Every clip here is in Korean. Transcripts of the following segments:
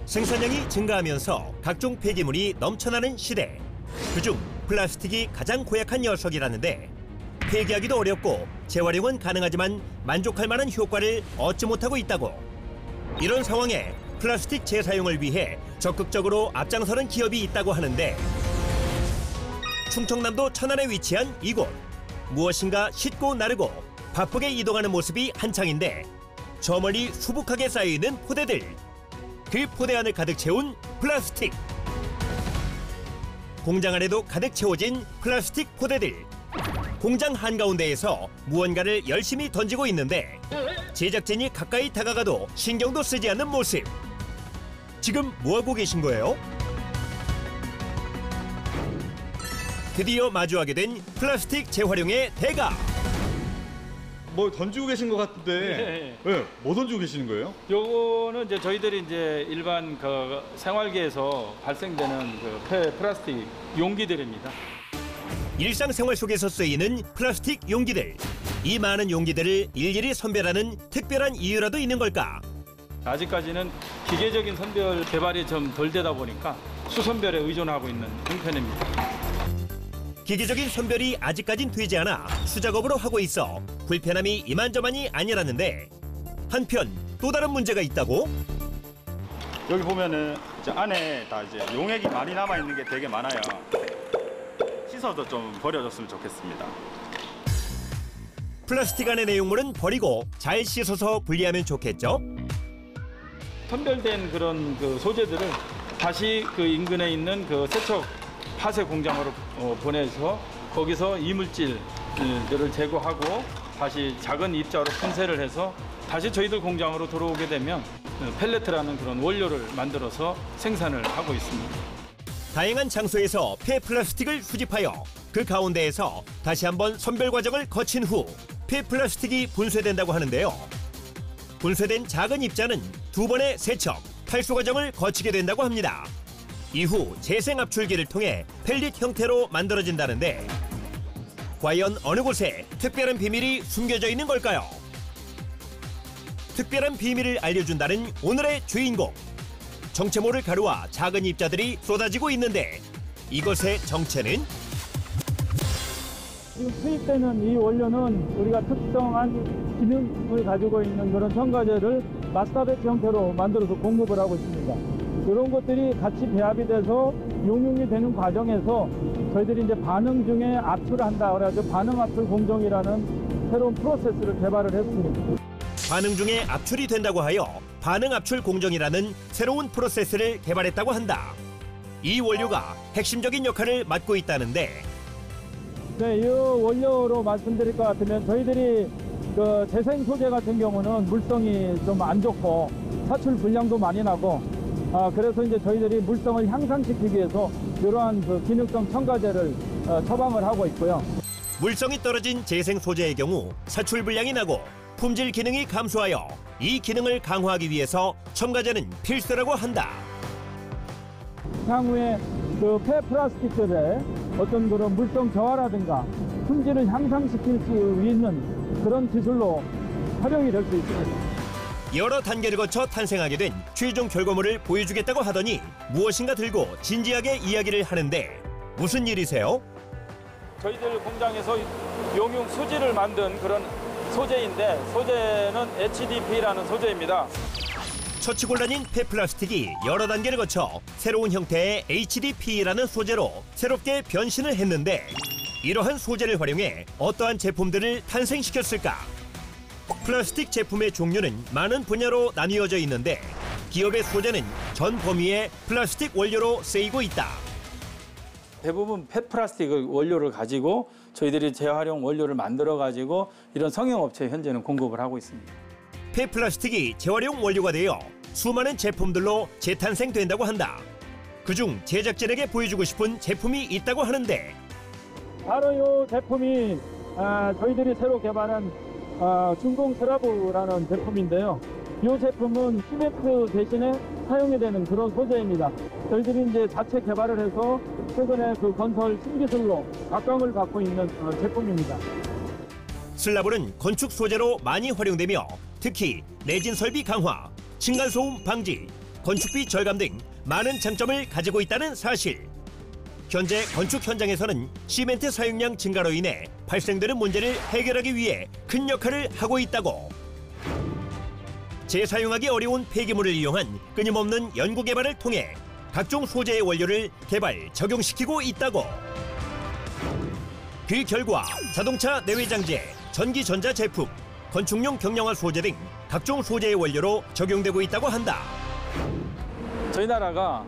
생산량이 증가하면서 각종 폐기물이 넘쳐나는 시대. 그중 플라스틱이 가장 고약한 녀석이라는데 폐기하기도 어렵고 재활용은 가능하지만 만족할 만한 효과를 얻지 못하고 있다고. 이런 상황에 플라스틱 재사용을 위해 적극적으로 앞장서는 기업이 있다고 하는데 충청남도 천안에 위치한 이곳. 무엇인가 싣고 나르고 바쁘게 이동하는 모습이 한창인데 저 멀리 수북하게 쌓여있는 포대들. 그 포대 안을 가득 채운 플라스틱. 공장 안에도 가득 채워진 플라스틱 포대들. 공장 한가운데에서 무언가를 열심히 던지고 있는데 제작진이 가까이 다가가도 신경도 쓰지 않는 모습. 지금 뭐하고 계신 거예요? 드디어 마주하게 된 플라스틱 재활용의 대가. 뭐 던지고 계신 것 같은데, 네, 뭐 던지고 계시는 거예요? 요거는 이제 저희들이 이제 일반 그 생활계에서 발생되는 그 플라스틱 용기들입니다. 일상생활 속에서 쓰이는 플라스틱 용기들. 이 많은 용기들을 일일이 선별하는 특별한 이유라도 있는 걸까? 아직까지는 기계적인 선별 개발이 좀 덜 되다 보니까 수선별에 의존하고 있는 형편입니다. 기계적인 선별이 아직까진 되지 않아 수작업으로 하고 있어 불편함이 이만저만이 아니라는데 한편 또 다른 문제가 있다고? 여기 보면은 이제 안에 다 이제 용액이 많이 남아 있는 게 되게 많아요. 씻어서 좀 버려줬으면 좋겠습니다. 플라스틱 안의 내용물은 버리고 잘 씻어서 분리하면 좋겠죠? 선별된 그런 그 소재들을 다시 그 인근에 있는 그 세척 파쇄 공장으로 보내서 거기서 이물질들을 제거하고 다시 작은 입자로 분쇄를 해서 다시 저희들 공장으로 들어오게 되면 펠레트라는 그런 원료를 만들어서 생산을 하고 있습니다. 다양한 장소에서 폐플라스틱을 수집하여 그 가운데에서 다시 한번 선별 과정을 거친 후 폐플라스틱이 분쇄된다고 하는데요. 분쇄된 작은 입자는 2번의 세척, 탈수 과정을 거치게 된다고 합니다. 이후 재생 압출기를 통해 펠릿 형태로 만들어진다는데 과연 어느 곳에 특별한 비밀이 숨겨져 있는 걸까요? 특별한 비밀을 알려준다는 오늘의 주인공. 정체 모를 가루와 작은 입자들이 쏟아지고 있는데 이것의 정체는? 지금 투입되는 이 원료는 우리가 특정한 기능을 가지고 있는 그런 첨가제를 마스터배치 형태로 만들어서 공급을 하고 있습니다. 이런 것들이 같이 배합이 돼서 용융이 되는 과정에서 저희들이 이제 반응 중에 압출을 한다 그래가지고 반응 압출 공정이라는 새로운 프로세스를 개발을 했습니다. 반응 중에 압출이 된다고 하여 반응 압출 공정이라는 새로운 프로세스를 개발했다고 한다. 이 원료가 핵심적인 역할을 맡고 있다는데 네, 이 원료로 말씀드릴 것 같으면 저희들이 그 재생 소재 같은 경우는 물성이 좀 안 좋고 사출 분량도 많이 나고 그래서 이제 저희들이 물성을 향상시키기 위해서 이러한 그 기능성 첨가제를 처방을 하고 있고요. 물성이 떨어진 재생 소재의 경우 사출 분량이 나고 품질 기능이 감소하여 이 기능을 강화하기 위해서 첨가제는 필수라고 한다. 향후에 그 폐플라스틱들의 어떤 그런 물성 저하라든가 품질을 향상시킬 수 있는 그런 기술로 활용이 될 수 있습니다. 여러 단계를 거쳐 탄생하게 된 최종 결과물을 보여주겠다고 하더니 무엇인가 들고 진지하게 이야기를 하는데 무슨 일이세요? 저희들 공장에서 용융 수지를 만든 그런 소재인데 소재는 HDP라는 소재입니다. 처치곤란인 폐플라스틱이 여러 단계를 거쳐 새로운 형태의 HDP라는 소재로 새롭게 변신을 했는데 이러한 소재를 활용해 어떠한 제품들을 탄생시켰을까? 플라스틱 제품의 종류는 많은 분야로 나뉘어져 있는데 기업의 소재는 전 범위의 플라스틱 원료로 쓰이고 있다. 대부분 폐플라스틱 원료를 가지고 저희들이 재활용 원료를 만들어 가지고 이런 성형업체에 현재는 공급을 하고 있습니다. 폐플라스틱이 재활용 원료가 되어 수많은 제품들로 재탄생된다고 한다. 그중 제작진에게 보여주고 싶은 제품이 있다고 하는데 바로 이 제품이 저희들이 새로 개발한 중공 스라브라는 제품인데요. 이 제품은 시멘트 대신에 사용이 되는 그런 소재입니다. 저희들이 이제 자체 개발을 해서 최근에 그 건설 신기술로 각광을 받고 있는 제품입니다. 슬라블은 건축 소재로 많이 활용되며 특히 내진 설비 강화, 층간소음 방지, 건축비 절감 등 많은 장점을 가지고 있다는 사실. 현재 건축 현장에서는 시멘트 사용량 증가로 인해 발생되는 문제를 해결하기 위해 큰 역할을 하고 있다고. 재사용하기 어려운 폐기물을 이용한 끊임없는 연구 개발을 통해 각종 소재의 원료를 개발, 적용시키고 있다고. 그 결과 자동차 내외장재, 전기 전자 제품, 건축용 경량화 소재 등 각종 소재의 원료로 적용되고 있다고 한다. 저희 나라가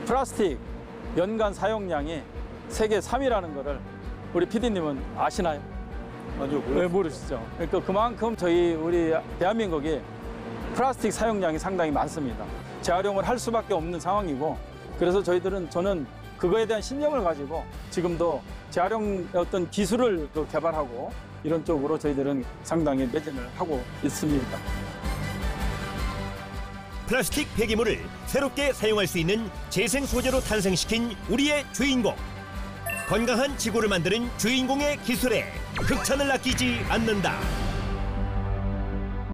플라스틱 연간 사용량이 세계 3위라는 거를 우리 PD님은 아시나요? 아니요, 네, 모르시죠. 그러니까 그만큼 우리 대한민국이 플라스틱 사용량이 상당히 많습니다. 재활용을 할 수밖에 없는 상황이고, 그래서 저는 그거에 대한 신념을 가지고 지금도 재활용 어떤 기술을 개발하고 이런 쪽으로 저희들은 상당히 매진을 하고 있습니다. 플라스틱 폐기물을 새롭게 사용할 수 있는 재생 소재로 탄생시킨 우리의 주인공. 건강한 지구를 만드는 주인공의 기술에 극찬을 아끼지 않는다.